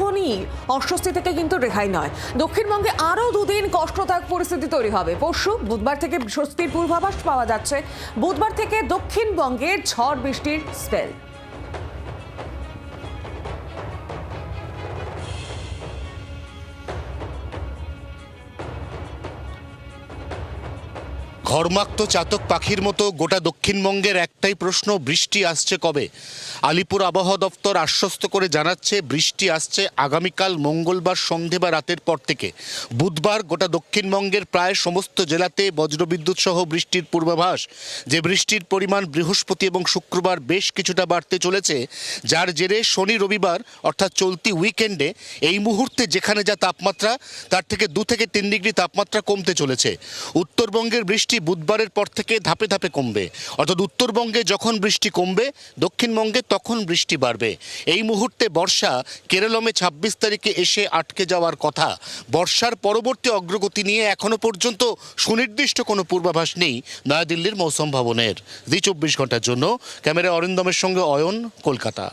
এখনই অস্বস্তি থেকে কিন্তু রেহাই নয়। দক্ষিণবঙ্গে আরও দুদিন কষ্টদায়ক পরিস্থিতি তৈরি হবে। পরশু বুধবার থেকে স্বস্তির পূর্বাভাস পাওয়া যাচ্ছে। বুধবার থেকে দক্ষিণবঙ্গে ঝড় বৃষ্টির স্পেল। ঘরমাক্ত চাতক পাখির মতো গোটা দক্ষিণবঙ্গের একটাই প্রশ্ন, বৃষ্টি আসছে কবে? আলিপুর আবহাওয়া দপ্তর আশ্বস্ত করে জানাচ্ছে বৃষ্টি আসছে আগামীকাল মঙ্গলবার সন্ধে বা রাতের পর থেকে। বুধবার গোটা দক্ষিণবঙ্গের প্রায় সমস্ত জেলাতে বজ্রবিদ্যুৎ সহ বৃষ্টির পূর্বাভাস। যে বৃষ্টির পরিমাণ বৃহস্পতি এবং শুক্রবার বেশ কিছুটা বাড়তে চলেছে, যার জেরে শনি রবিবার অর্থাৎ চলতি উইকেন্ডে এই মুহূর্তে যেখানে যা তাপমাত্রা তার থেকে 2 থেকে 3 ডিগ্রি তাপমাত্রা কমতে চলেছে। উত্তরবঙ্গের বৃষ্টি বুধবারের পর থেকে ধাপে ধাপে কমবে, অর্থাৎ উত্তরবঙ্গে যখন বৃষ্টি কমবে দক্ষিণবঙ্গে তখন বৃষ্টি বাড়বে। এই মুহূর্তে বর্ষা কেরলমে 26 তারিখে এসে আটকে যাওয়ার কথা। বর্ষার পরবর্তী অগ্রগতি নিয়ে এখনো পর্যন্ত সুনির্দিষ্ট কোনো পূর্বাভাস নেই নয়াদিল্লির মৌসুম ভবনের। জি 24 ঘন্টার জন্য ক্যামেরা অরিন্দমের সঙ্গে অয়ন, কলকাতা।